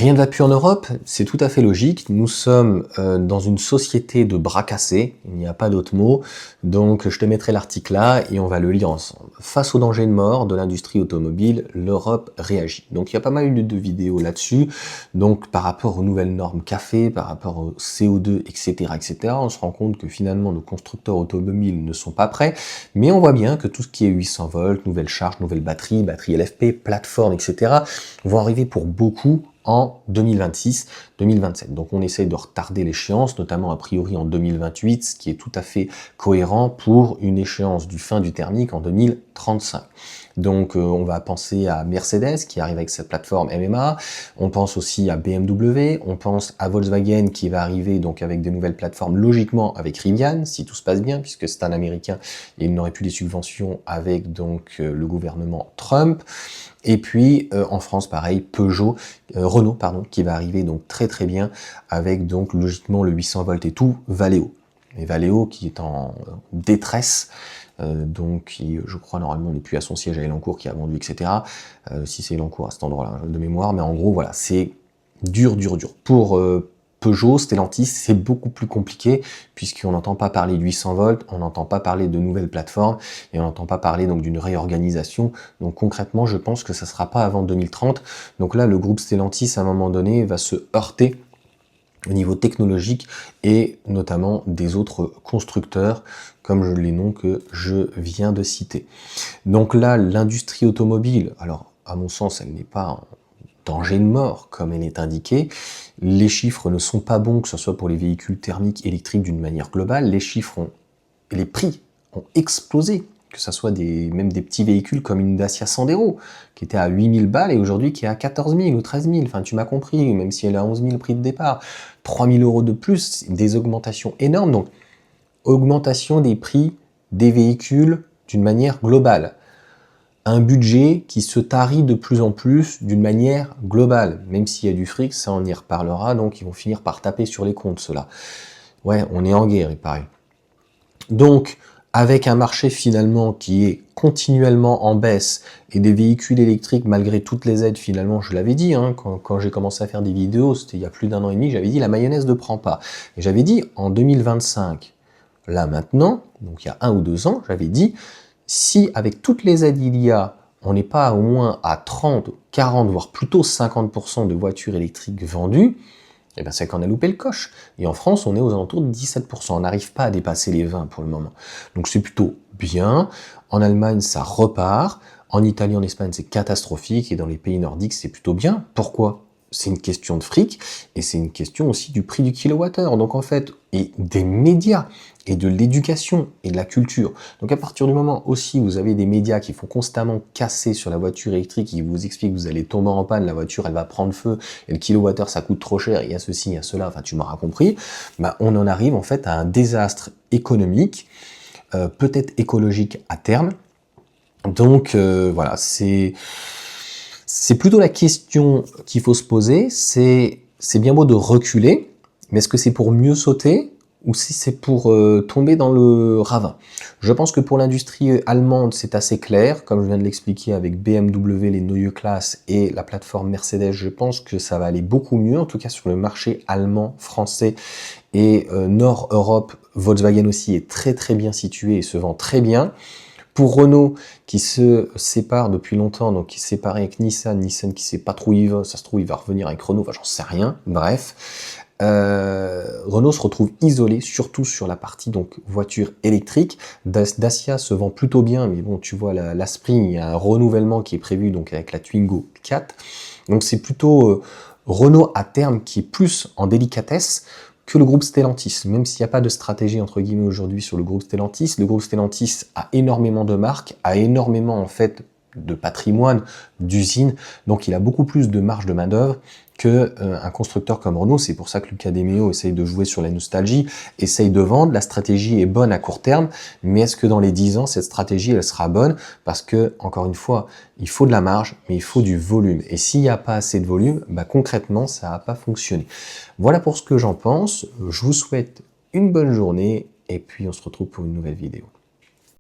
Rien ne va plus en Europe, c'est tout à fait logique. Nous sommes dans une société de bras cassés, il n'y a pas d'autre mot. Donc je te mettrai l'article là et on va le lire ensemble. Face au danger de mort de l'industrie automobile, l'Europe réagit. Donc il y a pas mal de vidéos là-dessus. Donc par rapport aux nouvelles normes CAFE, par rapport au CO2, etc., etc., on se rend compte que finalement nos constructeurs automobiles ne sont pas prêts. Mais on voit bien que tout ce qui est 800 volts, nouvelles charges, nouvelles batteries, batteries LFP, plateformes, etc., vont arriver pour beaucoup en 2026-2027. Donc on essaye de retarder l'échéance, notamment a priori en 2028, ce qui est tout à fait cohérent pour une échéance du fin du thermique en 2035. Donc on va penser à Mercedes qui arrive avec cette plateforme MMA, on pense aussi à BMW, on pense à Volkswagen qui va arriver donc avec des nouvelles plateformes logiquement avec Rivian, si tout se passe bien, puisque c'est un Américain et il n'aurait plus des subventions avec donc le gouvernement Trump. Et puis en France, pareil, Renault, qui va arriver donc très très bien avec donc logiquement le 800 volts et tout, Valeo. Et Valeo qui est en détresse, donc qui, je crois normalement n'est plus à son siège à Elancourt qui a vendu, etc. Si c'est Elancourt à cet endroit-là de mémoire, mais en gros voilà, c'est dur. Pour Peugeot, Stellantis, c'est beaucoup plus compliqué puisqu'on n'entend pas parler de 800 volts, on n'entend pas parler de nouvelles plateformes et on n'entend pas parler donc d'une réorganisation. Donc concrètement, je pense que ça ne sera pas avant 2030. Donc là, le groupe Stellantis, à un moment donné, va se heurter au niveau technologique et notamment des autres constructeurs comme les noms que je viens de citer. Donc là, l'industrie automobile, alors à mon sens, elle n'est pas en danger de mort, comme elle est indiquée. Les chiffres ne sont pas bons, que ce soit pour les véhicules thermiques, électriques d'une manière globale. Les prix ont explosé, que ce soit même des petits véhicules comme une Dacia Sandero, qui était à 8000 balles et aujourd'hui qui est à 14 000 ou 13 000. Enfin, tu m'as compris, même si elle est à 11 000 prix de départ. 3 000 € de plus, des augmentations énormes. Donc, augmentation des prix des véhicules d'une manière globale. Un budget qui se tarit de plus en plus d'une manière globale. Même s'il y a du fric, ça on y reparlera, donc ils vont finir par taper sur les comptes, ceux-là. Ouais, on est en guerre, il paraît. Donc, avec un marché finalement qui est continuellement en baisse et des véhicules électriques malgré toutes les aides, finalement, je l'avais dit, hein, quand j'ai commencé à faire des vidéos, c'était il y a plus d'1 an et demi, j'avais dit la mayonnaise ne prend pas. Et j'avais dit en 2025, là maintenant, donc il y a 1 ou 2 ans, j'avais dit si avec toutes les aides il y a, on n'est pas au moins à 30, 40, voire plutôt 50% de voitures électriques vendues, eh ben c'est qu'on a loupé le coche. Et en France, on est aux alentours de 17%. On n'arrive pas à dépasser les 20 pour le moment. Donc c'est plutôt bien. En Allemagne, ça repart. En Italie, en Espagne, c'est catastrophique. Et dans les pays nordiques, c'est plutôt bien. Pourquoi ? C'est une question de fric et c'est une question aussi du prix du kilowattheure. Donc en fait, et des médias et de l'éducation et de la culture. Donc à partir du moment aussi où vous avez des médias qui font constamment casser sur la voiture électrique, qui vous expliquent que vous allez tomber en panne, la voiture elle va prendre feu et le kilowattheure ça coûte trop cher, il y a ceci, il y a cela, enfin tu m'auras compris, bah, on en arrive en fait à un désastre économique, peut-être écologique à terme. Donc voilà, c'est plutôt la question qu'il faut se poser, c'est bien beau de reculer, mais est-ce que c'est pour mieux sauter ou si c'est pour tomber dans le ravin? Je pense que pour l'industrie allemande, c'est assez clair, comme je viens de l'expliquer avec BMW, les Neue Klasse et la plateforme Mercedes, je pense que ça va aller beaucoup mieux, en tout cas sur le marché allemand, français et Nord-Europe, Volkswagen aussi est très très bien situé et se vend très bien. Pour Renault, qui se sépare depuis longtemps, donc qui s'est séparé avec Nissan qui sait pas trop où il va, ça se trouve il va revenir avec Renault, enfin j'en sais rien, bref. Renault se retrouve isolé, surtout sur la partie donc voiture électrique. Dacia se vend plutôt bien, mais bon, tu vois, la Spring, il y a un renouvellement qui est prévu donc avec la Twingo 4. Donc c'est plutôt Renault à terme qui est plus en délicatesse que le groupe Stellantis, même s'il n'y a pas de stratégie entre guillemets aujourd'hui sur le groupe Stellantis a énormément de marques, a énormément en fait de patrimoine, d'usines, donc il a beaucoup plus de marge de main-d'œuvre que un constructeur comme Renault. C'est pour ça que Luca De Meo essaye de jouer sur la nostalgie, essaye de vendre. La stratégie est bonne à court terme, mais est-ce que dans les 10 ans, cette stratégie, elle sera bonne? Parce que, encore une fois, il faut de la marge, mais il faut du volume. Et s'il n'y a pas assez de volume, bah, concrètement, ça va pas fonctionner. Voilà pour ce que j'en pense. Je vous souhaite une bonne journée et puis on se retrouve pour une nouvelle vidéo.